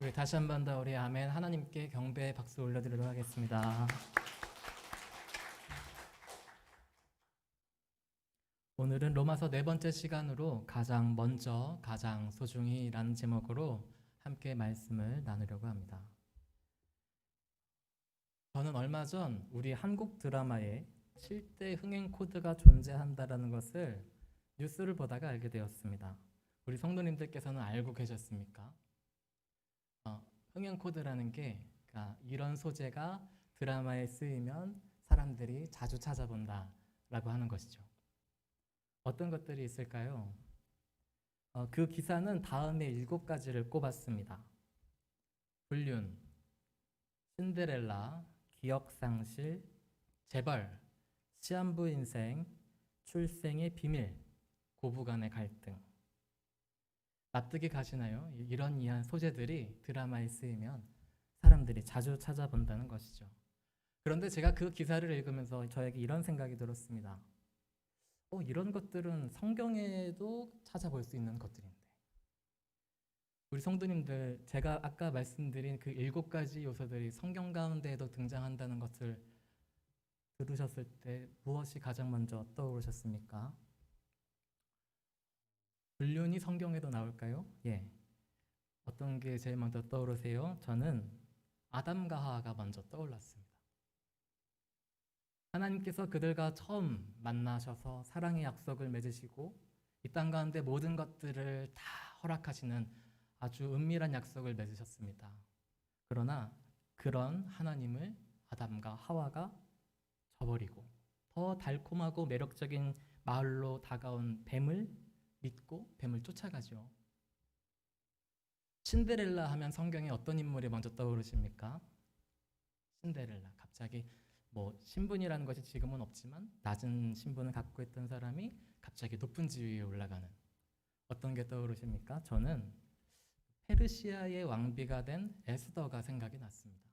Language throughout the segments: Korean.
우리 다시 한 번 더 우리 아멘 하나님께 경배의 박수 올려드리도록 하겠습니다. 오늘은 로마서 네 번째 시간으로 가장 먼저 가장 소중히라는 제목으로 함께 말씀을 나누려고 합니다. 저는 얼마 전 우리 한국 드라마에 7대 흥행 코드가 존재한다라는 것을 뉴스를 보다가 알게 되었습니다. 우리 성도님들께서는 알고 계셨습니까? 흥행 코드라는 게 그러니까 이런 소재가 드라마에 쓰이면 사람들이 자주 찾아본다라고 하는 것이죠. 어떤 것들이 있을까요? 그 기사는 다음에 7가지를 꼽았습니다. 불륜, 신데렐라, 기억상실, 재벌, 시한부 인생, 출생의 비밀, 고부간의 갈등. 납득이 가시나요? 이런 소재들이 드라마에 쓰이면 사람들이 자주 찾아본다는 것이죠. 그런데 제가 그 기사를 읽으면서 저에게 이런 생각이 들었습니다. 이런 것들은 성경에도 찾아볼 수 있는 것들인데 우리 성도님들, 제가 아까 말씀드린 그 7가지 요소들이 성경 가운데에도 등장한다는 것을 들으셨을 때 무엇이 가장 먼저 떠오르셨습니까? 불륜이 성경에도 나올까요? 예. 어떤 게 제일 먼저 떠오르세요? 저는 아담과 하와가 먼저 떠올랐습니다. 하나님께서 그들과 처음 만나셔서 사랑의 약속을 맺으시고 이 땅 가운데 모든 것들을 다 허락하시는 아주 은밀한 약속을 맺으셨습니다. 그러나 그런 하나님을 아담과 하와가 저버리고 더 달콤하고 매력적인 마을로 다가온 뱀을 믿고 뱀을 쫓아가죠. 신데렐라 하면 성경에 어떤 인물이 먼저 떠오르십니까? 신데렐라. 갑자기 신분이라는 것이 지금은 없지만 낮은 신분을 갖고 있던 사람이 갑자기 높은 지위에 올라가는 어떤 게 떠오르십니까? 저는 페르시아의 왕비가 된 에스더가 생각이 났습니다.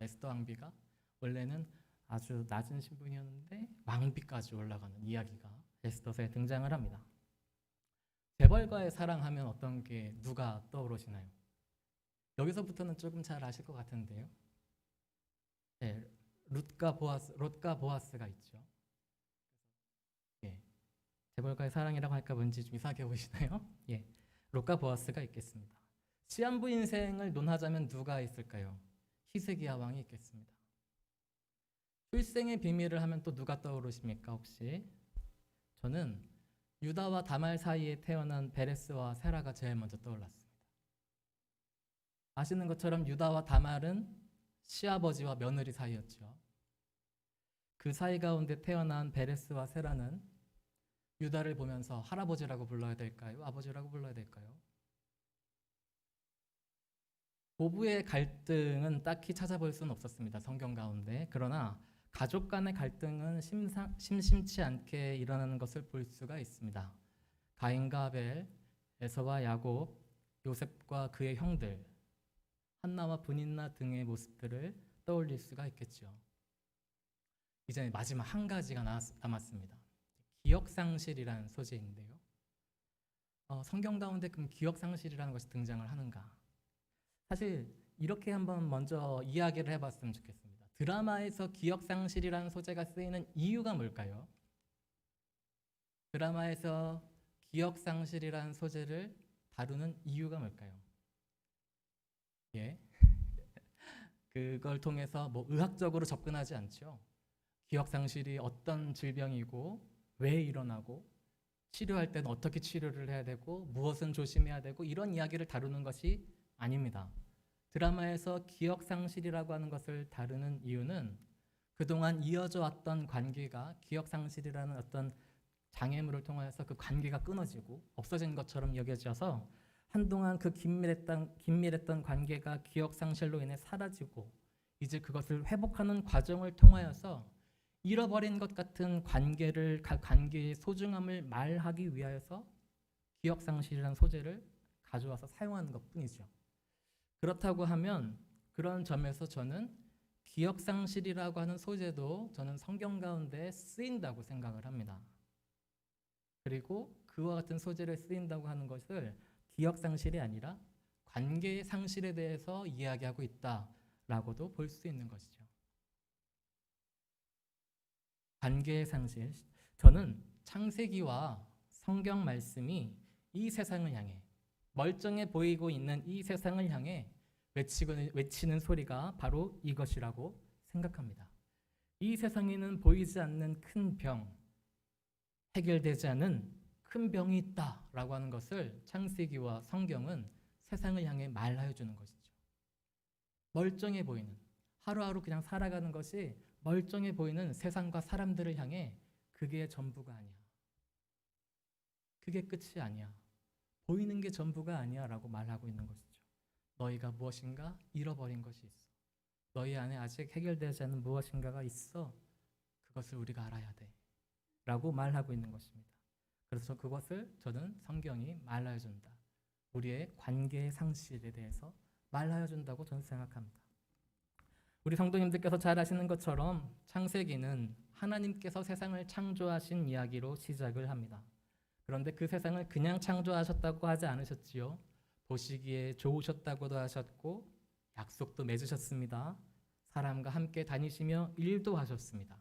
에스더 왕비가 원래는 아주 낮은 신분이었는데 왕비까지 올라가는 이야기가 에스더서에 등장을 합니다. 재벌과의 사랑하면 어떤 게 누가 떠오르시나요? 여기서부터는 조금 잘 아실 것 같은데요. 네, 롯과 보아스가 있죠. 예, 재벌과의 사랑이라고 할까 뭔지 좀 이상하게 보이시나요? 예, 롯과 보아스가 있겠습니다. 시한부 인생을 논하자면 누가 있을까요? 히스기야 왕이 있겠습니다. 출생의 비밀을 하면 또 누가 떠오르십니까 혹시? 저는 유다와 다말 사이에 태어난 베레스와 세라가 제일 먼저 떠올랐습니다. 아시는 것처럼 유다와 다말은 시아버지와 며느리 사이였죠. 그 사이 가운데 태어난 베레스와 세라는 유다를 보면서 할아버지라고 불러야 될까요? 아버지라고 불러야 될까요? 고부의 갈등은 딱히 찾아볼 수는 없었습니다. 성경 가운데. 그러나 가족 간의 갈등은 심심치 않게 일어나는 것을 볼 수가 있습니다. 가인과 아벨, 에서와 야곱, 요셉과 그의 형들, 한나와 브닌나 등의 모습들을 떠올릴 수가 있겠죠. 이제 마지막 한 가지가 남았습니다. 기억상실이라는 소재인데요. 성경 가운데 그럼 기억상실이라는 것이 등장을 하는가? 사실 이렇게 한번 먼저 이야기를 해봤으면 좋겠습니다. 드라마에서 기억상실이라는 소재가 쓰이는 이유가 뭘까요? 드라마에서 기억상실이라는 소재를 다루는 이유가 뭘까요? 예, 그걸 통해서 의학적으로 접근하지 않죠. 기억상실이 어떤 질병이고 왜 일어나고 치료할 때는 어떻게 치료를 해야 되고 무엇은 조심해야 되고 이런 이야기를 다루는 것이 아닙니다. 드라마에서 기억상실이라고 하는 것을 다루는 이유는 그동안 이어져 왔던 관계가 기억상실이라는 어떤 장애물을 통해서 그 관계가 끊어지고 없어진 것처럼 여겨져서 한동안 그 긴밀했던 관계가 기억상실로 인해 사라지고 이제 그것을 회복하는 과정을 통하여서 잃어버린 것 같은 관계의 소중함을 말하기 위하여서 기억상실이라는 소재를 가져와서 사용하는 것뿐이죠. 그렇다고 하면 그런 점에서 저는 기억상실이라고 하는 소재도 저는 성경 가운데 쓰인다고 생각을 합니다. 그리고 그와 같은 소재를 쓰인다고 하는 것을 기억상실이 아니라 관계 상실에 대해서 이야기하고 있다라고도 볼 수 있는 것이죠. 관계의 상실. 저는 창세기와 성경 말씀이 이 세상을 향해 멀쩡해 보이고 있는 이 세상을 향해 외치는 소리가 바로 이것이라고 생각합니다. 이 세상에는 보이지 않는 큰 병, 해결되지 않은 큰 병이 있다라고 하는 것을 창세기와 성경은 세상을 향해 말하여 주는 것이죠. 멀쩡해 보이는, 하루하루 그냥 살아가는 것이 멀쩡해 보이는 세상과 사람들을 향해 그게 전부가 아니야. 그게 끝이 아니야. 보이는 게 전부가 아니야 라고 말하고 있는 것이죠. 너희가 무엇인가 잃어버린 것이 있어. 너희 안에 아직 해결되지 않은 무엇인가가 있어. 그것을 우리가 알아야 돼 라고 말하고 있는 것입니다. 그래서 그것을 저는 성경이 말하여 준다. 우리의 관계의 상실에 대해서 말하여 준다고 저는 생각합니다. 우리 성도님들께서 잘 아시는 것처럼 창세기는 하나님께서 세상을 창조하신 이야기로 시작을 합니다. 그런데 그 세상을 그냥 창조하셨다고 하지 않으셨지요. 보시기에 좋으셨다고도 하셨고 약속도 맺으셨습니다. 사람과 함께 다니시며 일도 하셨습니다.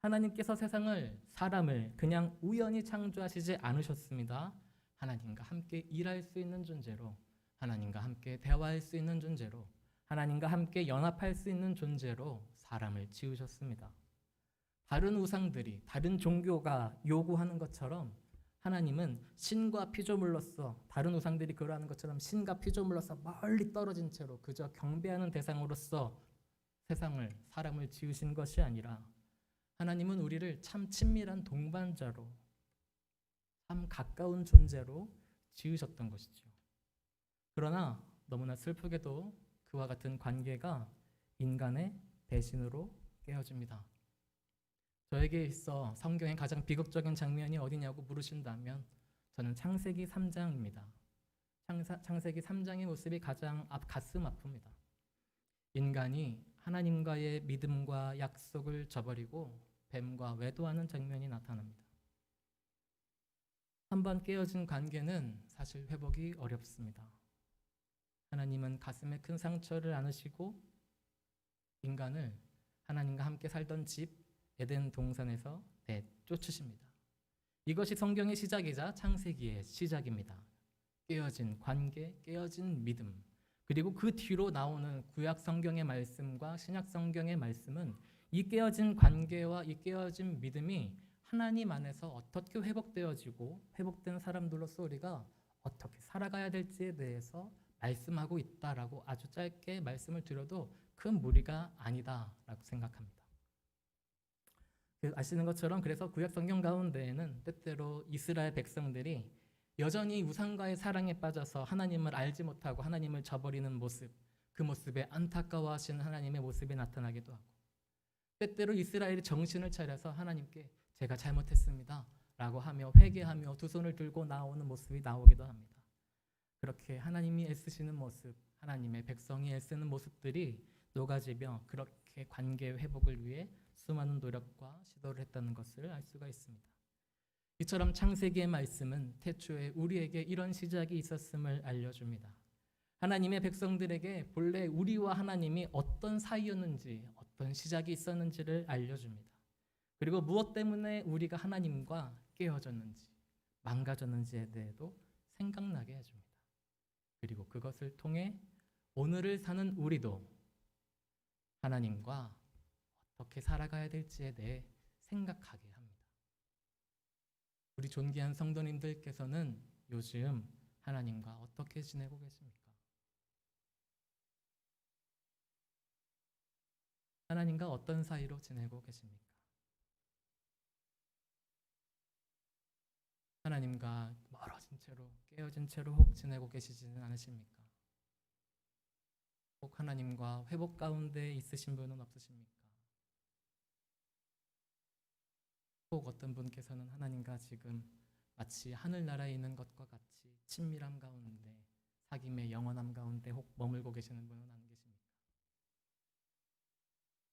하나님께서 세상을, 사람을 그냥 우연히 창조하시지 않으셨습니다. 하나님과 함께 일할 수 있는 존재로, 하나님과 함께 대화할 수 있는 존재로, 하나님과 함께 연합할 수 있는 존재로 사람을 지으셨습니다. 다른 우상들이, 다른 종교가 요구하는 것처럼 하나님은 신과 피조물로서, 다른 우상들이 그러하는 것처럼 신과 피조물로서 멀리 떨어진 채로 그저 경배하는 대상으로서 세상을, 사람을 지으신 것이 아니라 하나님은 우리를 참 친밀한 동반자로, 참 가까운 존재로 지으셨던 것이죠. 그러나 너무나 슬프게도 그와 같은 관계가 인간의 배신으로 깨어집니다. 저에게 있어 성경의 가장 비극적인 장면이 어디냐고 물으신다면 저는 창세기 3장입니다. 창세기 3장의 모습이 가장 가슴 아픕니다. 인간이 하나님과의 믿음과 약속을 저버리고 뱀과 외도하는 장면이 나타납니다. 한번 깨어진 관계는 사실 회복이 어렵습니다. 하나님은 가슴에 큰 상처를 안으시고 인간을 하나님과 함께 살던 집 에덴 동산에서 내쫓으십니다. 이것이 성경의 시작이자 창세기의 시작입니다. 깨어진 관계, 깨어진 믿음, 그리고 그 뒤로 나오는 구약 성경의 말씀과 신약 성경의 말씀은 이 깨어진 관계와 이 깨어진 믿음이 하나님 안에서 어떻게 회복되어지고 회복된 사람들로서 우리가 어떻게 살아가야 될지에 대해서 말씀하고 있다라고 아주 짧게 말씀을 드려도 큰 무리가 아니다라고 생각합니다. 아시는 것처럼 그래서 구약 성경 가운데에는 때때로 이스라엘 백성들이 여전히 우상과의 사랑에 빠져서 하나님을 알지 못하고 하나님을 저버리는 모습, 그 모습에 안타까워하시는 하나님의 모습이 나타나기도 하고, 때때로 이스라엘이 정신을 차려서 하나님께 제가 잘못했습니다 라고 하며 회개하며 두 손을 들고 나오는 모습이 나오기도 합니다. 그렇게 하나님이 애쓰시는 모습, 하나님의 백성이 애쓰는 모습들이 녹아지며 그렇게 관계 회복을 위해 수많은 노력과 시도를 했다는 것을 알 수가 있습니다. 이처럼 창세기의 말씀은 태초에 우리에게 이런 시작이 있었음을 알려줍니다. 하나님의 백성들에게 본래 우리와 하나님이 어떤 사이였는지, 어떤 시작이 있었는지를 알려줍니다. 그리고 무엇 때문에 우리가 하나님과 깨어졌는지, 망가졌는지에 대해도 생각나게 해줍니다. 그리고 그것을 통해 오늘을 사는 우리도 하나님과 어떻게 살아가야 될지에 대해 생각하게 합니다. 우리 존귀한 성도님들께서는 요즘 하나님과 어떻게 지내고 계십니까? 하나님과 어떤 사이로 지내고 계십니까? 하나님과 멀어진 채로, 깨어진 채로 혹 지내고 계시지는 않으십니까? 혹 하나님과 회복 가운데 있으신 분은 없으십니까? 혹 어떤 분께서는 하나님과 지금 마치 하늘나라에 있는 것과 같이 친밀함 가운데, 사귐의 영원함 가운데 혹 머물고 계시는 분은 안 계십니까?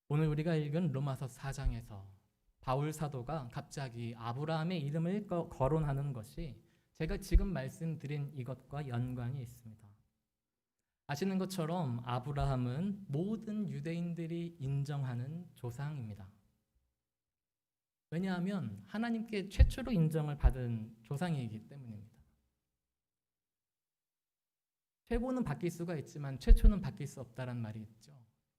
오늘 우리가 읽은 로마서 4장에서 바울 사도가 갑자기 아브라함의 이름을 거론하는 것이 제가 지금 말씀드린 이것과 연관이 있습니다. 아시는 것처럼 아브라함은 모든 유대인들이 인정하는 조상입니다. 왜냐하면 하나님께 최초로 인정을 받은 조상이기 때문입니다. 최고는 바뀔 수가 있지만 최초는 바뀔 수 없다는 말이 있죠.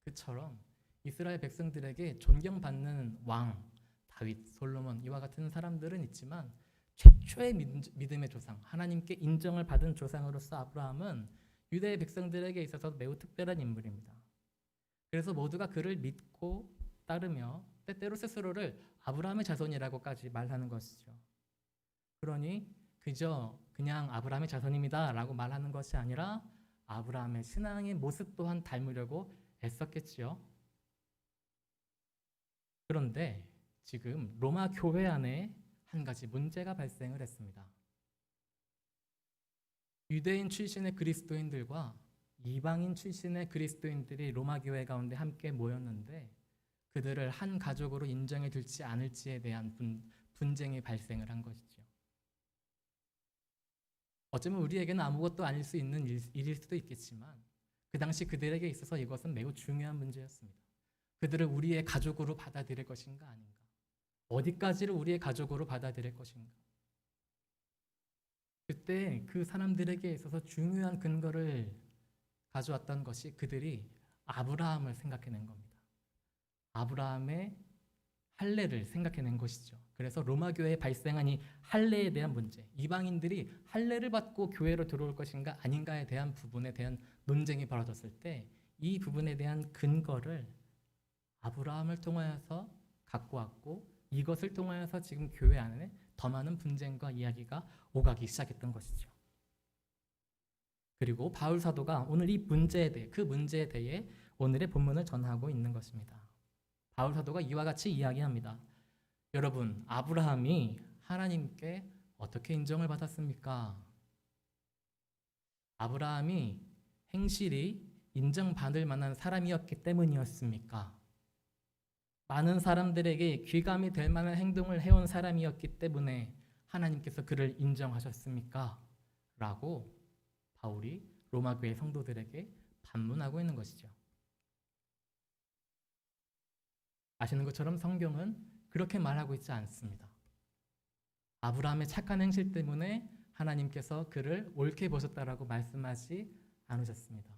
그처럼 이스라엘 백성들에게 존경받는 왕, 다윗, 솔로몬 이와 같은 사람들은 있지만 최초의 믿음의 조상, 하나님께 인정을 받은 조상으로서 아브라함은 유대 백성들에게 있어서 매우 특별한 인물입니다. 그래서 모두가 그를 믿고 따르며 때때로 스스로를 아브라함의 자손이라고까지 말하는 것이죠. 그러니 그냥 아브라함의 자손입니다 라고 말하는 것이 아니라 아브라함의 신앙의 모습 또한 닮으려고 애썼겠지요. 그런데 지금 로마 교회 안에 한 가지 문제가 발생을 했습니다. 유대인 출신의 그리스도인들과 이방인 출신의 그리스도인들이 로마 교회 가운데 함께 모였는데 그들을 한 가족으로 인정해 줄지 않을지에 대한 분쟁이 발생을 한 것이죠. 어쩌면 우리에게는 아무것도 아닐 수 있는 일일 수도 있겠지만 그 당시 그들에게 있어서 이것은 매우 중요한 문제였습니다. 그들을 우리의 가족으로 받아들일 것인가 아닌가? 어디까지를 우리의 가족으로 받아들일 것인가? 그때 그 사람들에게 있어서 중요한 근거를 가져왔던 것이 그들이 아브라함을 생각해낸 겁니다. 아브라함의 할례를 생각해낸 것이죠. 그래서 로마 교회에 발생한 이 할례에 대한 문제, 이방인들이 할례를 받고 교회로 들어올 것인가 아닌가에 대한 부분에 대한 논쟁이 벌어졌을 때 이 부분에 대한 근거를 아브라함을 통하여서 갖고 왔고 이것을 통하여서 지금 교회 안에 더 많은 분쟁과 이야기가 오가기 시작했던 것이죠. 그리고 바울 사도가 오늘 이 문제에 대해 그 문제에 대해 오늘의 본문을 전하고 있는 것입니다. 바울 사도가 이와 같이 이야기합니다. 여러분, 아브라함이 하나님께 어떻게 인정을 받았습니까? 아브라함이 행실이 인정받을 만한 사람이었기 때문이었습니까? 많은 사람들에게 귀감이 될 만한 행동을 해온 사람이었기 때문에 하나님께서 그를 인정하셨습니까? 라고 바울이 로마 교회 성도들에게 반문하고 있는 것이죠. 아시는 것처럼 성경은 그렇게 말하고 있지 않습니다. 아브라함의 착한 행실 때문에 하나님께서 그를 옳게 보셨다라고 말씀하지 않으셨습니다.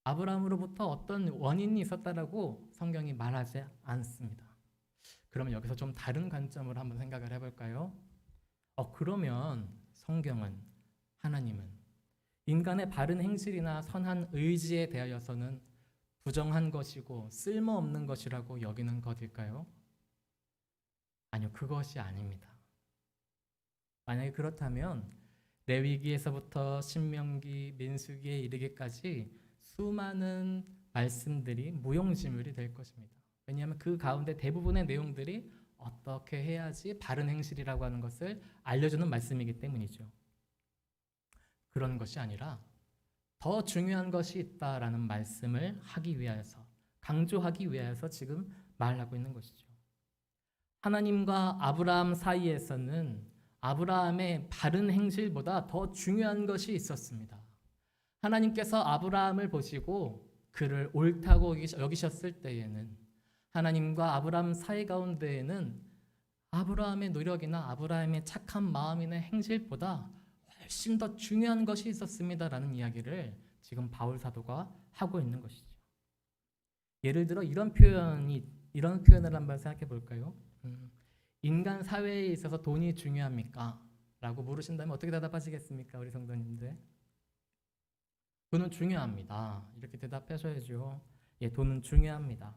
아브라함으로부터 어떤 원인이 있었다라고 성경이 말하지 않습니다. 그러면 여기서 좀 다른 관점으로 한번 생각을 해볼까요? 그러면 성경은, 하나님은 인간의 바른 행실이나 선한 의지에 대하여서는 부정한 것이고 쓸모없는 것이라고 여기는 것일까요? 아니요, 그것이 아닙니다. 만약에 그렇다면 레위기에서부터 신명기, 민수기에 이르기까지 수많은 말씀들이 무용지물이 될 것입니다. 왜냐하면 그 가운데 대부분의 내용들이 어떻게 해야지 바른 행실이라고 하는 것을 알려주는 말씀이기 때문이죠. 그런 것이 아니라 더 중요한 것이 있다라는 말씀을 하기 위하여서, 강조하기 위하여서 지금 말하고 있는 것이죠. 하나님과 아브라함 사이에서는 아브라함의 바른 행실보다 더 중요한 것이 있었습니다. 하나님께서 아브라함을 보시고 그를 옳다고 여기셨을 때에는 하나님과 아브라함 사이 가운데에는 아브라함의 노력이나 아브라함의 착한 마음이나 행실보다 훨씬 더 중요한 것이 있었습니다라는 이야기를 지금 바울 사도가 하고 있는 것이죠. 예를 들어 이런 표현을 한번 생각해 볼까요? 인간 사회에 있어서 돈이 중요합니까? 라고 물으신다면 어떻게 대답하시겠습니까? 우리 성도님들. 돈은 중요합니다. 이렇게 대답하셔야죠. 예, 돈은 중요합니다.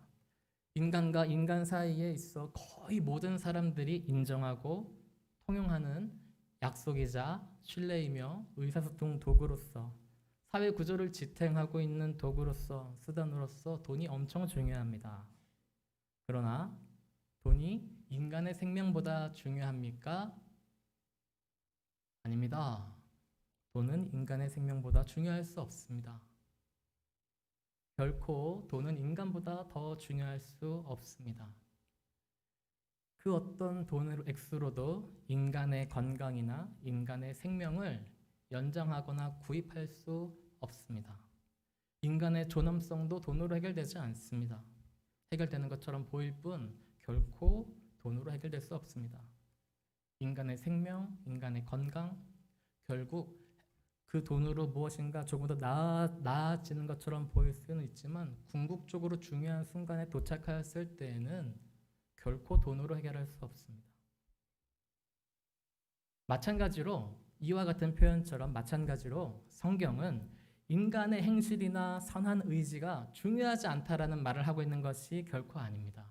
인간과 인간 사이에 있어 거의 모든 사람들이 인정하고 통용하는 약속이자 신뢰이며 의사소통 도구로서 사회 구조를 지탱하고 있는 도구로서 수단으로서 돈이 엄청 중요합니다. 그러나 돈이 인간의 생명보다 중요합니까? 아닙니다. 돈은 인간의 생명보다 중요할 수 없습니다. 결코 돈은 인간보다 더 중요할 수 없습니다. 그 어떤 돈의 액수로도 인간의 건강이나 인간의 생명을 연장하거나 구입할 수 없습니다. 인간의 존엄성도 돈으로 해결되지 않습니다. 해결되는 것처럼 보일 뿐 결코 돈으로 해결될 수 없습니다. 인간의 생명, 인간의 건강, 결국 그 돈으로 무엇인가 조금 더 나아지는 것처럼 보일 수는 있지만 궁극적으로 중요한 순간에 도착하였을 때에는 결코 돈으로 해결할 수 없습니다. 마찬가지로 이와 같은 표현처럼 마찬가지로 성경은 인간의 행실이나 선한 의지가 중요하지 않다라는 말을 하고 있는 것이 결코 아닙니다.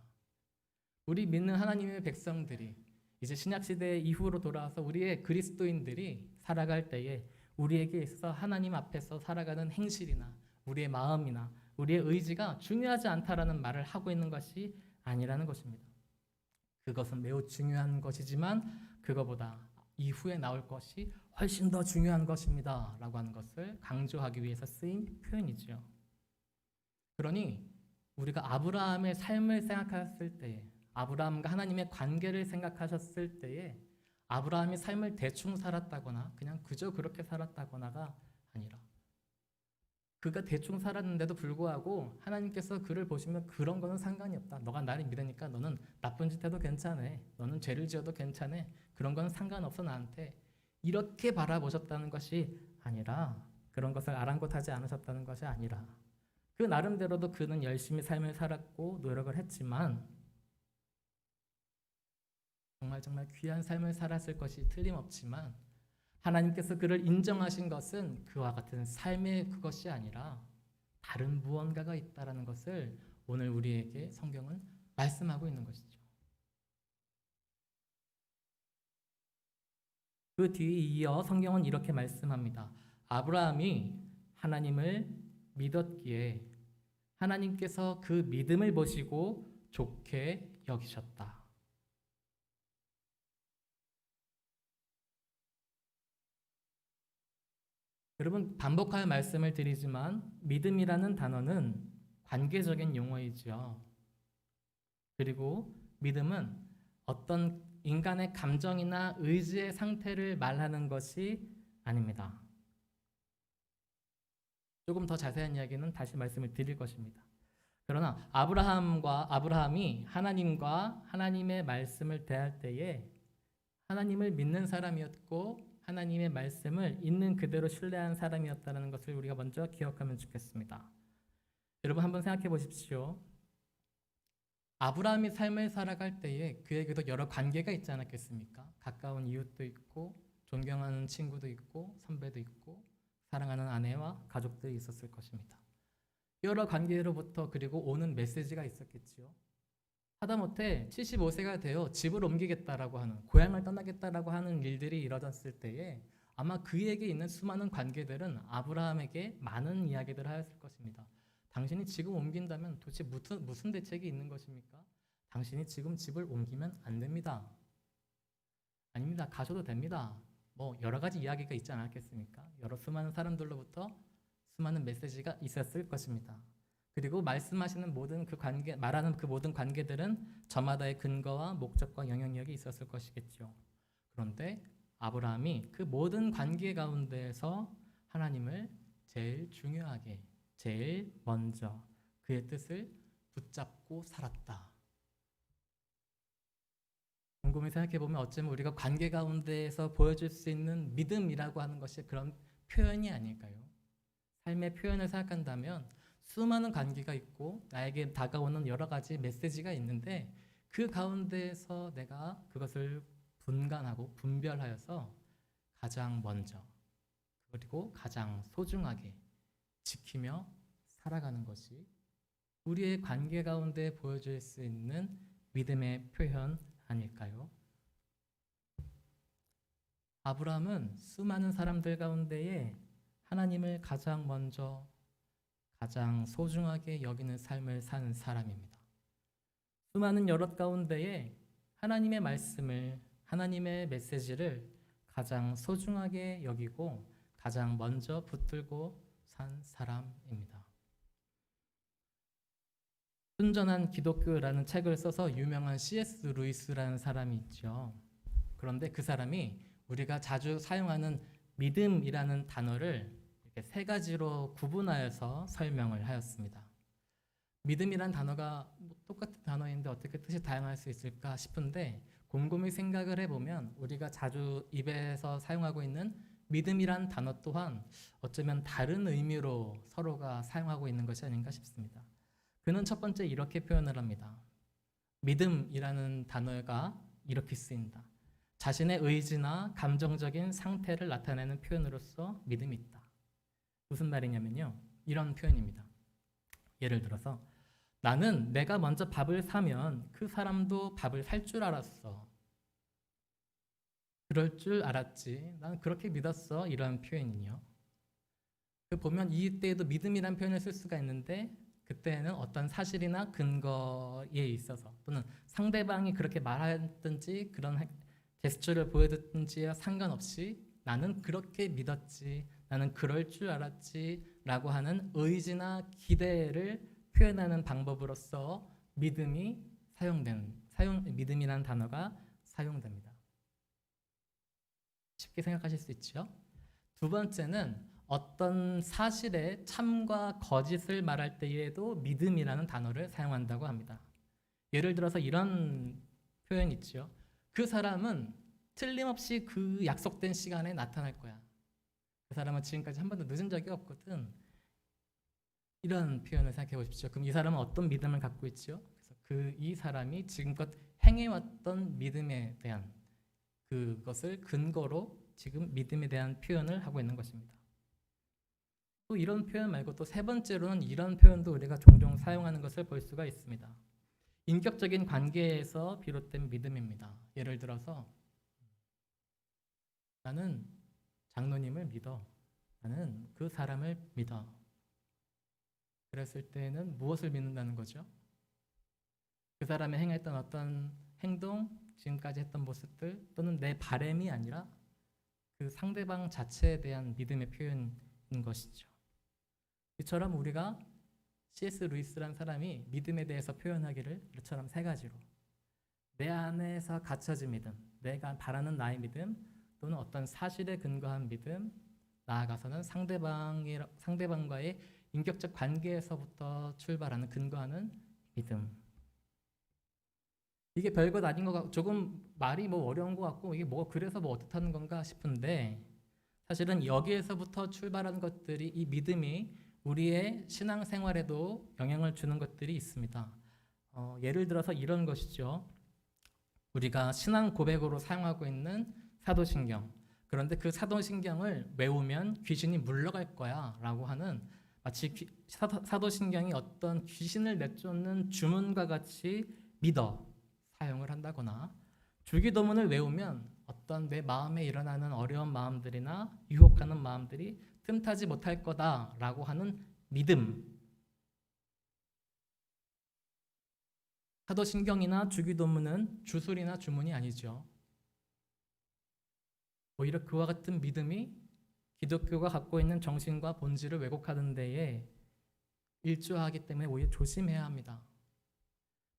우리 믿는 하나님의 백성들이 이제 신약시대 이후로 돌아와서 우리의 그리스도인들이 살아갈 때에 우리에게 있어서 하나님 앞에서 살아가는 행실이나 우리의 마음이나 우리의 의지가 중요하지 않다라는 말을 하고 있는 것이 아니라는 것입니다. 그것은 매우 중요한 것이지만 그거보다 이후에 나올 것이 훨씬 더 중요한 것입니다 라고 하는 것을 강조하기 위해서 쓰인 표현이죠. 그러니 우리가 아브라함의 삶을 생각했을 때에 아브라함과 하나님의 관계를 생각하셨을 때에 아브라함이 삶을 대충 살았다거나 그냥 그저 그렇게 살았다거나가 아니라 그가 대충 살았는데도 불구하고 하나님께서 그를 보시면 그런 거는 상관이 없다. 너가 나를 믿으니까 너는 나쁜 짓 해도 괜찮아. 너는 죄를 지어도 괜찮아. 그런 건 상관없어 나한테. 이렇게 바라보셨다는 것이 아니라 그런 것을 아랑곳하지 않으셨다는 것이 아니라 그 나름대로도 그는 열심히 삶을 살았고 노력을 했지만 정말 귀한 삶을 살았을 것이 틀림없지만 하나님께서 그를 인정하신 것은 그와 같은 삶의 그것이 아니라 다른 무언가가 있다라는 것을 오늘 우리에게 성경은 말씀하고 있는 것이죠. 그 뒤에 이어 성경은 이렇게 말씀합니다. 아브라함이 하나님을 믿었기에 하나님께서 그 믿음을 보시고 좋게 여기셨다. 여러분 반복하여 말씀을 드리지만 믿음이라는 단어는 관계적인 용어이죠. 그리고 믿음은 어떤 인간의 감정이나 의지의 상태를 말하는 것이 아닙니다. 조금 더 자세한 이야기는 다시 말씀을 드릴 것입니다. 그러나 아브라함이 하나님과 하나님의 말씀을 대할 때에 하나님을 믿는 사람이었고 하나님의 말씀을 있는 그대로 신뢰한 사람이었다는 것을 우리가 먼저 기억하면 좋겠습니다. 여러분 한번 생각해 보십시오. 아브라함이 삶을 살아갈 때에 그에게도 여러 관계가 있지 않았겠습니까? 가까운 이웃도 있고 존경하는 친구도 있고 선배도 있고 사랑하는 아내와 가족들이 있었을 것입니다. 여러 관계로부터 그리고 오는 메시지가 있었겠지요. 하다못해 75세가 되어 집을 옮기겠다라고 하는 고향을 떠나겠다라고 하는 일들이 이뤄졌을 때에 아마 그에게 있는 수많은 관계들은 아브라함에게 많은 이야기들을 하였을 것입니다. 당신이 지금 옮긴다면 도대체 무슨 대책이 있는 것입니까? 당신이 지금 집을 옮기면 안 됩니다. 아닙니다. 가셔도 됩니다. 뭐 여러 가지 이야기가 있지 않았겠습니까? 여러 수많은 사람들로부터 수많은 메시지가 있었을 것입니다. 그리고 말씀하시는 모든 그 관계, 말하는 그 모든 관계들은 저마다의 근거와 목적과 영향력이 있었을 것이겠죠. 그런데 아브라함이 그 모든 관계 가운데에서 하나님을 제일 중요하게, 제일 먼저 그의 뜻을 붙잡고 살았다. 곰곰이 생각해보면 어쩌면 우리가 관계 가운데에서 보여줄 수 있는 믿음이라고 하는 것이 그런 표현이 아닐까요? 삶의 표현을 생각한다면 수많은 관계가 있고 나에게 다가오는 여러 가지 메시지가 있는데 그 가운데에서 내가 그것을 분간하고 분별하여서 가장 먼저 그리고 가장 소중하게 지키며 살아가는 것이 우리의 관계 가운데 보여줄 수 있는 믿음의 표현 아닐까요? 아브라함은 수많은 사람들 가운데에 하나님을 가장 먼저 가장 소중하게 여기는 삶을 사는 사람입니다. 수많은 여럿 가운데에 하나님의 말씀을, 하나님의 메시지를 가장 소중하게 여기고 가장 먼저 붙들고 산 사람입니다. 순전한 기독교라는 책을 써서 유명한 C.S. 루이스라는 사람이 있죠. 그런데 그 사람이 우리가 자주 사용하는 믿음이라는 단어를 이렇게 세 가지로 구분하여서 설명을 하였습니다. 믿음이란 단어가 뭐 똑같은 단어인데 어떻게 뜻이 다양할 수 있을까 싶은데 곰곰이 생각을 해보면 우리가 자주 입에서 사용하고 있는 믿음이란 단어 또한 어쩌면 다른 의미로 서로가 사용하고 있는 것이 아닌가 싶습니다. 그는 첫 번째 이렇게 표현을 합니다. 믿음이라는 단어가 이렇게 쓰인다. 자신의 의지나 감정적인 상태를 나타내는 표현으로서 믿음이 있다. 무슨 말이냐면요. 이런 표현입니다. 예를 들어서 나는 내가 먼저 밥을 사면 그 사람도 밥을 살 줄 알았어. 그럴 줄 알았지. 나는 그렇게 믿었어. 이런 표현이요. 보면 이때에도 믿음이란 표현을 쓸 수가 있는데 그때는 어떤 사실이나 근거에 있어서 또는 상대방이 그렇게 말하든지 그런 제스처를 보여줬든지와 상관없이 나는 그렇게 믿었지. 나는 그럴 줄 알았지. 라고 하는 의지나 기대를 표현하는 방법으로서 믿음이라는 단어가 사용됩니다. 쉽게 생각하실 수 있죠? 두 번째는 어떤 사실의 참과 거짓을 말할 때에도 믿음이라는 단어를 사용한다고 합니다. 예를 들어서 이런 표현이 있죠. 그 사람은 틀림없이 그 약속된 시간에 나타날 거야. 그 사람은 지금까지 한 번도 늦은 적이 없거든. 이런 표현을 생각해 보십시오. 그럼 이 사람은 어떤 믿음을 갖고 있죠? 그래서 이 사람이 지금껏 행해왔던 믿음에 대한 그것을 근거로 지금 믿음에 대한 표현을 하고 있는 것입니다. 또 이런 표현 말고 또 세 번째로는 이런 표현도 우리가 종종 사용하는 것을 볼 수가 있습니다. 인격적인 관계에서 비롯된 믿음입니다. 예를 들어서 나는 장로님을 믿어. 나는 그 사람을 믿어. 그랬을 때는 무엇을 믿는다는 거죠? 그 사람이 행했던 어떤 행동, 지금까지 했던 모습들 또는 내 바램이 아니라 그 상대방 자체에 대한 믿음의 표현인 것이죠. 이처럼 우리가 C.S. 루이스란 사람이 믿음에 대해서 표현하기를 이처럼 세 가지로 내 안에서 갖춰진 믿음, 내가 바라는 나의 믿음 또는 어떤 사실에 근거한 믿음, 나아가서는 상대방과의 인격적 관계에서부터 출발하는 근거하는 믿음. 이게 별것 아닌 것 같고 조금 말이 뭐 어려운 것 같고 이게 뭐 그래서 뭐 어떻다는 건가 싶은데 사실은 여기에서부터 출발하는 것들이 이 믿음이 우리의 신앙생활에도 영향을 주는 것들이 있습니다. 예를 들어서 이런 것이죠. 우리가 신앙 고백으로 사용하고 있는 사도신경. 그런데 그 사도신경을 외우면 귀신이 물러갈 거야 라고 하는 마치 사도신경이 어떤 귀신을 내쫓는 주문과 같이 믿어 사용을 한다거나 주기도문을 외우면 어떤 내 마음에 일어나는 어려운 마음들이나 유혹하는 마음들이 틈타지 못할 거다라고 하는 믿음. 사도신경이나 주기도문은 주술이나 주문이 아니죠. 오히려 그와 같은 믿음이 기독교가 갖고 있는 정신과 본질을 왜곡하는 데에 일조하기 때문에 오히려 조심해야 합니다.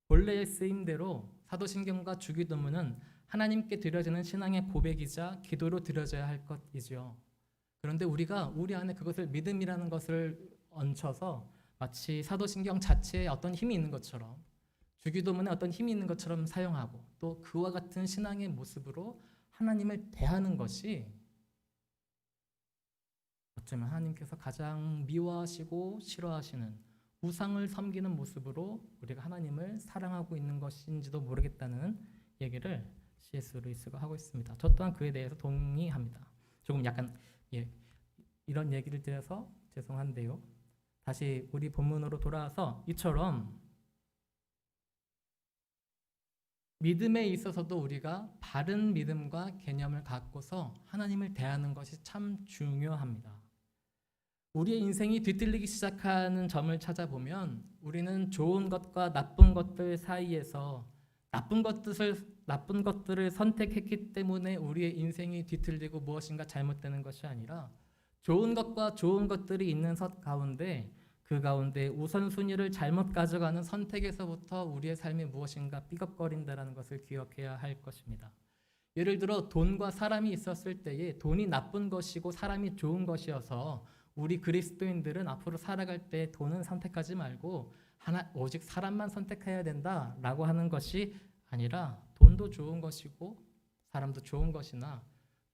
본래의 쓰임대로 사도신경과 주기도문은 하나님께 드려지는 신앙의 고백이자 기도로 드려져야 할 것이죠. 그런데 우리가 우리 안에 그것을 믿음이라는 것을 얹혀서 마치 사도신경 자체에 어떤 힘이 있는 것처럼 주기도문에 어떤 힘이 있는 것처럼 사용하고 또 그와 같은 신앙의 모습으로 하나님을 대하는 것이 어쩌면 하나님께서 가장 미워하시고 싫어하시는 우상을 섬기는 모습으로 우리가 하나님을 사랑하고 있는 것인지도 모르겠다는 얘기를 C.S. 루이스가 하고 있습니다. 저 또한 그에 대해서 동의합니다. 조금 약간 이런 얘기를 드려서 죄송한데요. 다시 우리 본문으로 돌아와서 이처럼 믿음에 있어서도 우리가 바른 믿음과 개념을 갖고서 하나님을 대하는 것이 참 중요합니다. 우리의 인생이 뒤틀리기 시작하는 점을 찾아보면 우리는 좋은 것과 나쁜 것들 사이에서 나쁜 것들을 선택했기 때문에 우리의 인생이 뒤틀리고 무엇인가 잘못되는 것이 아니라 좋은 것과 좋은 것들이 있는 가운데 그 가운데 우선순위를 잘못 가져가는 선택에서부터 우리의 삶이 무엇인가 삐걱거린다는 것을 기억해야 할 것입니다. 예를 들어 돈과 사람이 있었을 때에 돈이 나쁜 것이고 사람이 좋은 것이어서 우리 그리스도인들은 앞으로 살아갈 때 돈은 선택하지 말고 오직 사람만 선택해야 된다라고 하는 것이 아니라 돈도 좋은 것이고 사람도 좋은 것이나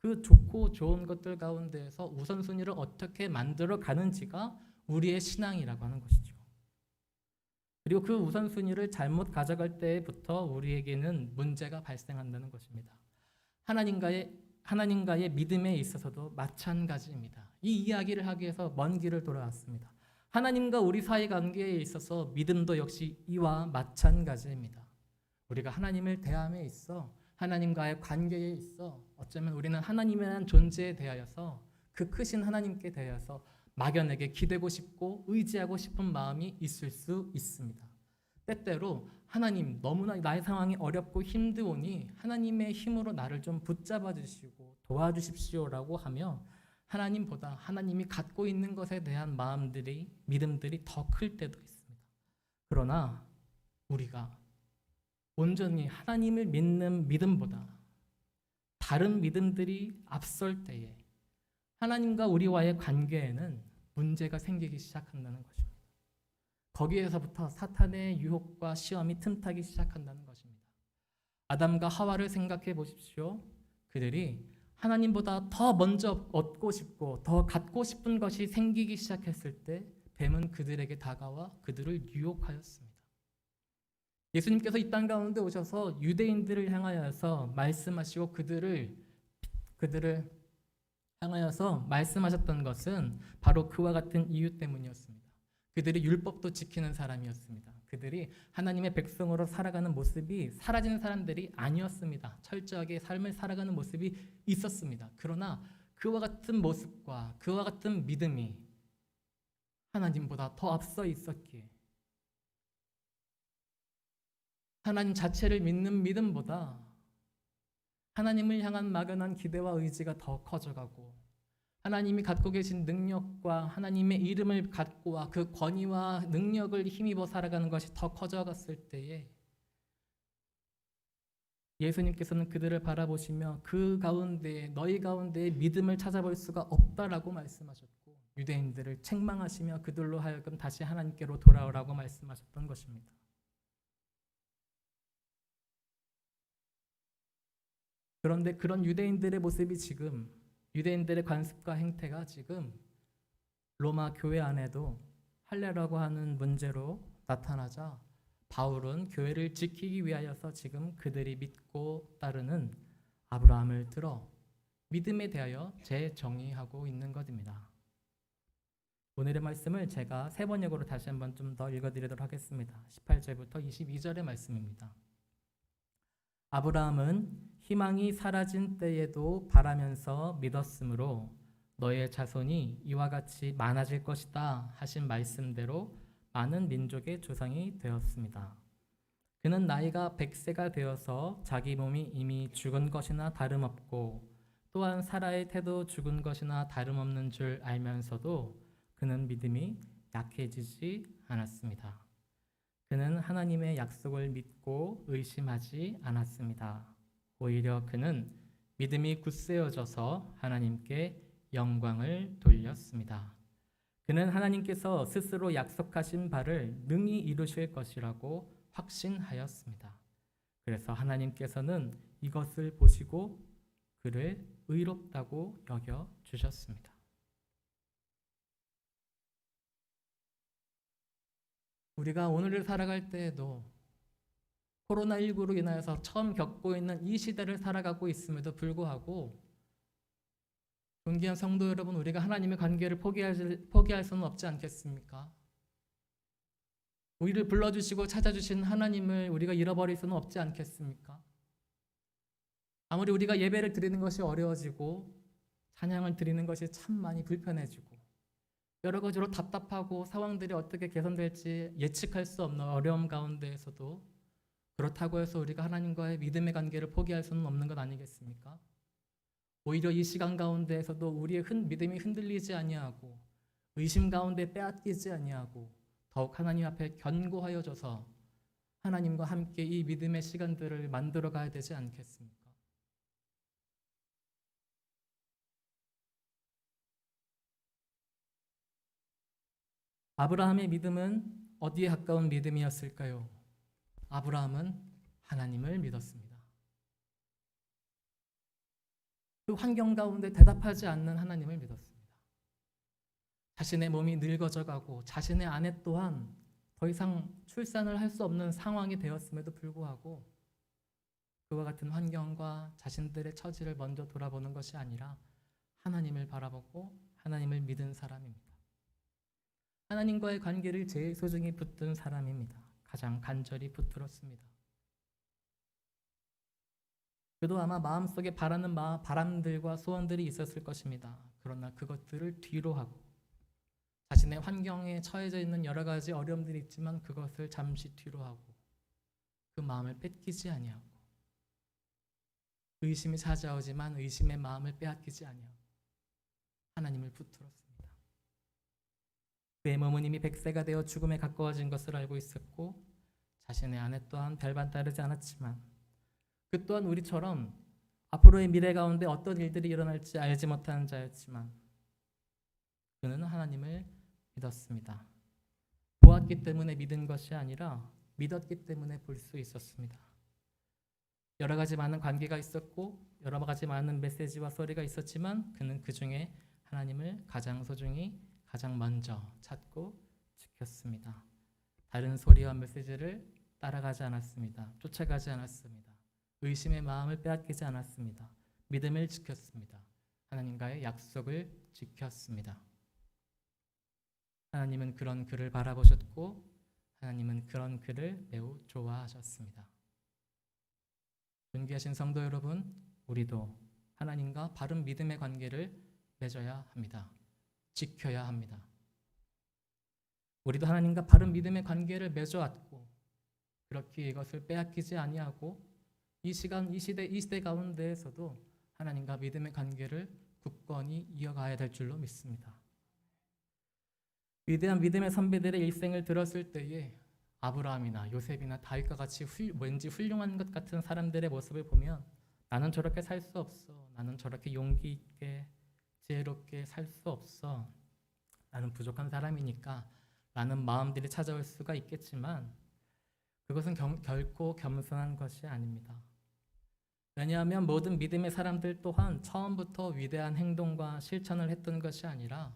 그 좋고 좋은 것들 가운데에서 우선순위를 어떻게 만들어 가는지가 우리의 신앙이라고 하는 것이죠. 그리고 그 우선순위를 잘못 가져갈 때부터 우리에게는 문제가 발생한다는 것입니다. 하나님과의 믿음에 있어서도 마찬가지입니다. 이 이야기를 하기 위해서 먼 길을 돌아왔습니다. 하나님과 우리 사이 관계에 있어서 믿음도 역시 이와 마찬가지입니다. 우리가 하나님을 대함에 있어 하나님과의 관계에 있어 어쩌면 우리는 하나님이라는 존재에 대하여서 그 크신 하나님께 대하여서 막연하게 기대고 싶고 의지하고 싶은 마음이 있을 수 있습니다. 때때로 하나님 너무나 나의 상황이 어렵고 힘드오니 하나님의 힘으로 나를 좀 붙잡아 주시고 도와주십시오라고 하며 하나님보다 하나님이 갖고 있는 것에 대한 믿음들이 더 클 때도 있습니다. 그러나 우리가 온전히 하나님을 믿는 믿음보다 다른 믿음들이 앞설 때에 하나님과 우리와의 관계에는 문제가 생기기 시작한다는 것입니다. 거기에서부터 사탄의 유혹과 시험이 틈타기 시작한다는 것입니다. 아담과 하와를 생각해 보십시오. 그들이 하나님보다 더 먼저 얻고 싶고 더 갖고 싶은 것이 생기기 시작했을 때 뱀은 그들에게 다가와 그들을 유혹하였습니다. 예수님께서 이 땅 가운데 오셔서 유대인들을 향하여서 말씀하시고 그들을 향하여서 말씀하셨던 것은 바로 그와 같은 이유 때문이었습니다. 그들이 율법도 지키는 사람이었습니다. 그들이 하나님의 백성으로 살아가는 모습이 사라진 사람들이 아니었습니다. 철저하게 삶을 살아가는 모습이 있었습니다. 그러나 그와 같은 모습과 그와 같은 믿음이 하나님보다 더 앞서 있었기에 하나님 자체를 믿는 믿음보다 하나님을 향한 막연한 기대와 의지가 더 커져가고 하나님이 갖고 계신 능력과 하나님의 이름을 갖고와 그 권위와 능력을 힘입어 살아가는 것이 더 커져갔을 때에 예수님께서는 그들을 바라보시며 그 가운데 너희 가운데 믿음을 찾아볼 수가 없다라고 말씀하셨고 유대인들을 책망하시며 그들로 하여금 다시 하나님께로 돌아오라고 말씀하셨던 것입니다. 그런데 그런 유대인들의 모습이 지금 유대인들의 관습과 행태가 지금 로마 교회 안에도 할례라고 하는 문제로 나타나자 바울은 교회를 지키기 위하여서 지금 그들이 믿고 따르는 아브라함을 들어 믿음에 대하여 재정의하고 있는 것입니다. 오늘의 말씀을 제가 세 번역으로 다시 한번 좀 더 읽어드리도록 하겠습니다. 18절부터 22절의 말씀입니다. 아브라함은 희망이 사라진 때에도 바라면서 믿었으므로 너의 자손이 이와 같이 많아질 것이다 하신 말씀대로 많은 민족의 조상이 되었습니다. 그는 나이가 100세가 되어서 자기 몸이 이미 죽은 것이나 다름없고 또한 사라의 태도 죽은 것이나 다름없는 줄 알면서도 그는 믿음이 약해지지 않았습니다. 그는 하나님의 약속을 믿고 의심하지 않았습니다. 오히려 그는 믿음이 굳세어져서 하나님께 영광을 돌렸습니다. 그는 하나님께서 스스로 약속하신 바를 능히 이루실 것이라고 확신하였습니다. 그래서 하나님께서는 이것을 보시고 그를 의롭다고 여겨 주셨습니다. 우리가 오늘을 살아갈 때에도 코로나19로 인하여서 처음 겪고 있는 이 시대를 살아가고 있음에도 불구하고 존귀한 성도 여러분, 우리가 하나님의 관계를 포기할 수는 없지 않겠습니까? 우리를 불러주시고 찾아주신 하나님을 우리가 잃어버릴 수는 없지 않겠습니까? 아무리 우리가 예배를 드리는 것이 어려워지고 찬양을 드리는 것이 참 많이 불편해지고 여러 가지로 답답하고 상황들이 어떻게 개선될지 예측할 수 없는 어려움 가운데에서도 그렇다고 해서 우리가 하나님과의 믿음의 관계를 포기할 수는 없는 것 아니겠습니까? 오히려 이 시간 가운데에서도 우리의 믿음이 흔들리지 아니하고 의심 가운데 빼앗기지 아니하고 더욱 하나님 앞에 견고하여져서 하나님과 함께 이 믿음의 시간들을 만들어 가야 되지 않겠습니까? 아브라함의 믿음은 어디에 가까운 믿음이었을까요? 아브라함은 하나님을 믿었습니다. 그 환경 가운데 대답하지 않는 하나님을 믿었습니다. 자신의 몸이 늙어져 가고 자신의 아내 또한 더 이상 출산을 할 수 없는 상황이 되었음에도 불구하고 그와 같은 환경과 자신들의 처지를 먼저 돌아보는 것이 아니라 하나님을 바라보고 하나님을 믿은 사람입니다. 하나님과의 관계를 제일 소중히 붙든 사람입니다. 가장 간절히 붙들었습니다. 그도 아마 마음속에 바라는 바람들과 소원들이 있었을 것입니다. 그러나 그것들을 뒤로 하고 자신의 환경에 처해져 있는 여러 가지 어려움들이 있지만 그것을 잠시 뒤로 하고 그 마음을 뺏기지 아니하고 의심이 찾아오지만 의심의 마음을 빼앗기지 아니하고 하나님을 붙들었습니다. 그의 몸은 이미 100세가 되어 죽음에 가까워진 것을 알고 있었고 자신의 아내 또한 별반 다르지 않았지만 그 또한 우리처럼 앞으로의 미래 가운데 어떤 일들이 일어날지 알지 못하는 자였지만 그는 하나님을 믿었습니다. 보았기 때문에 믿은 것이 아니라 믿었기 때문에 볼 수 있었습니다. 여러 가지 많은 관계가 있었고 여러 가지 많은 메시지와 소리가 있었지만 그는 그 중에 하나님을 가장 소중히 가장 먼저 찾고 지켰습니다. 다른 소리와 메시지를 따라가지 않았습니다. 쫓아가지 않았습니다. 의심의 마음을 빼앗기지 않았습니다. 믿음을 지켰습니다. 하나님과의 약속을 지켰습니다. 하나님은 그런 그를 바라보셨고 하나님은 그런 그를 매우 좋아하셨습니다. 존귀하신 성도 여러분, 우리도 하나님과 바른 믿음의 관계를 맺어야 합니다. 지켜야 합니다. 우리도 하나님과 바른 믿음의 관계를 맺어왔고 그렇게 이것을 빼앗기지 아니하고 이 시대 가운데에서도 하나님과 믿음의 관계를 굳건히 이어가야 될 줄로 믿습니다. 위대한 믿음의 선배들의 일생을 들었을 때에 아브라함이나 요셉이나 다윗과 같이 왠지 훌륭한 것 같은 사람들의 모습을 보면 나는 저렇게 살 수 없어. 나는 저렇게 용기 있게 지혜롭게 살 수 없어. 나는 부족한 사람이니까 라는 마음들이 찾아올 수가 있겠지만 그것은 결코 겸손한 것이 아닙니다. 왜냐하면 모든 믿음의 사람들 또한 처음부터 위대한 행동과 실천을 했던 것이 아니라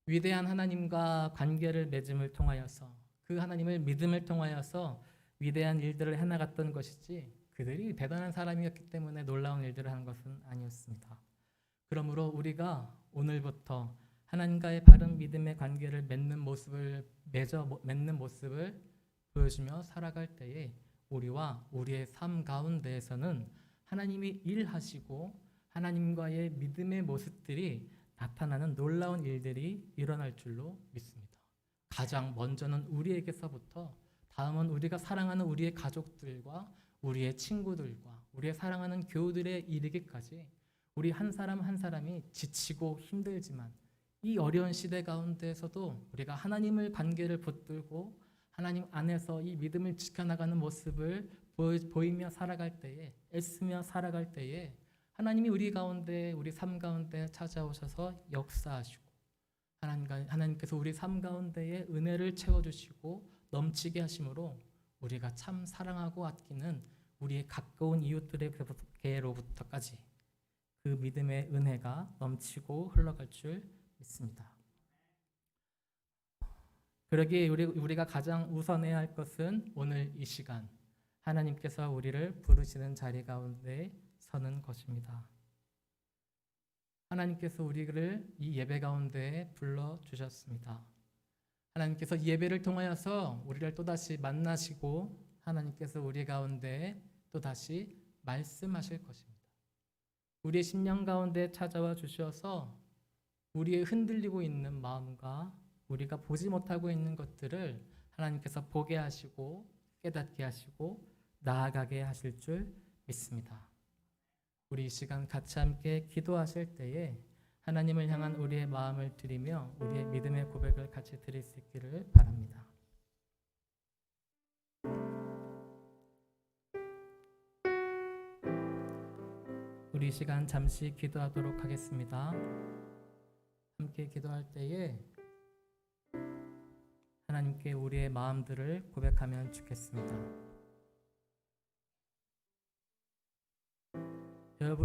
위대한 하나님과 관계를 맺음을 통하여서 그 하나님을 믿음을 통하여서 위대한 일들을 해나갔던 것이지 그들이 대단한 사람이었기 때문에 놀라운 일들을 한 것은 아니었습니다. 그러므로 우리가 오늘부터 하나님과의 바른 믿음의 관계를 맺는 모습을 보여주며 살아갈 때에 우리와 우리의 삶 가운데에서는 하나님이 일하시고 하나님과의 믿음의 모습들이 나타나는 놀라운 일들이 일어날 줄로 믿습니다. 가장 먼저는 우리에게서부터 다음은 우리가 사랑하는 우리의 가족들과 우리의 친구들과 우리의 사랑하는 교우들에 이르기까지 우리 한 사람 한 사람이 지치고 힘들지만 이 어려운 시대 가운데에서도 우리가 하나님을 관계를 붙들고 하나님 안에서 이 믿음을 지켜나가는 모습을 보이며 살아갈 때에 애쓰며 살아갈 때에 하나님이 우리 가운데 우리 삶 가운데 찾아오셔서 역사하시고 하나님께서 우리 삶 가운데에 은혜를 채워주시고 넘치게 하심으로 우리가 참 사랑하고 아끼는 우리의 가까운 이웃들에게로부터까지 그 믿음의 은혜가 넘치고 흘러갈 줄 믿습니다. 그러기에 우리가 가장 우선해야 할 것은 오늘 이 시간 하나님께서 우리를 부르시는 자리 가운데 서는 것입니다. 하나님께서 우리를 이 예배 가운데 불러주셨습니다. 하나님께서 이 예배를 통하여서 우리를 또다시 만나시고 하나님께서 우리 가운데 또다시 말씀하실 것입니다. 우리의 심령 가운데 찾아와 주셔서 우리의 흔들리고 있는 마음과 우리가 보지 못하고 있는 것들을 하나님께서 보게 하시고 깨닫게 하시고 나아가게 하실 줄 믿습니다. 우리 이 시간 같이 함께 기도하실 때에 하나님을 향한 우리의 마음을 드리며 우리의 믿음의 고백을 같이 드릴 수 있기를 바랍니다. 우리 이 시간 잠시 기도하도록 하겠습니다. 함께 기도할 때에 하나님께 우리의 마음들을 고백하면 좋겠습니다.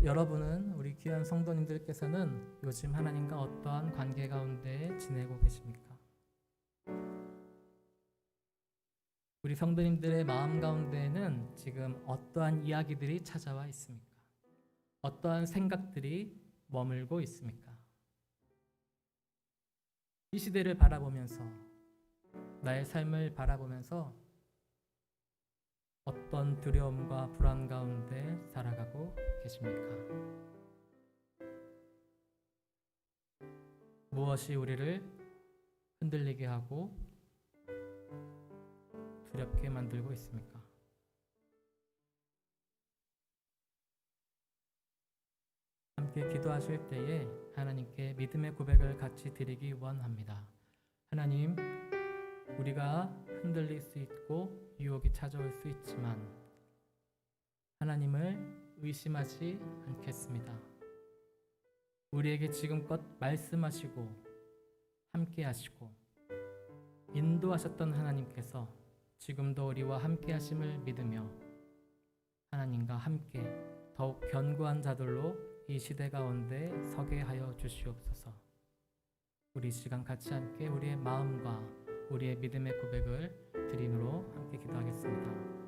여러분은, 우리 귀한 성도님들께서는 요즘 하나님과 어떠한 관계 가운데 지내고 계십니까? 우리 성도님들의 마음 가운데에는 지금 어떠한 이야기들이 찾아와 있습니까? 어떠한 생각들이 머물고 있습니까? 이 시대를 바라보면서, 나의 삶을 바라보면서 어떤 두려움과 불안 가운데 살아가고 계십니까? 무엇이 우리를 흔들리게 하고 두렵게 만들고 있습니까? 함께 기도하실 때에 하나님께 믿음의 고백을 같이 드리기 원합니다. 하나님, 우리가 흔들릴 수 있고 유혹이 찾아올 수 있지만 하나님을 의심하지 않겠습니다. 우리에게 지금껏 말씀하시고 함께 하시고 인도하셨던 하나님께서 지금도 우리와 함께 하심을 믿으며 하나님과 함께 더욱 견고한 자들로 이 시대 가운데 서게 하여 주시옵소서. 우리 시간 같이 함께 우리의 마음과 우리의 믿음의 고백을 드림으로 함께 기도하겠습니다.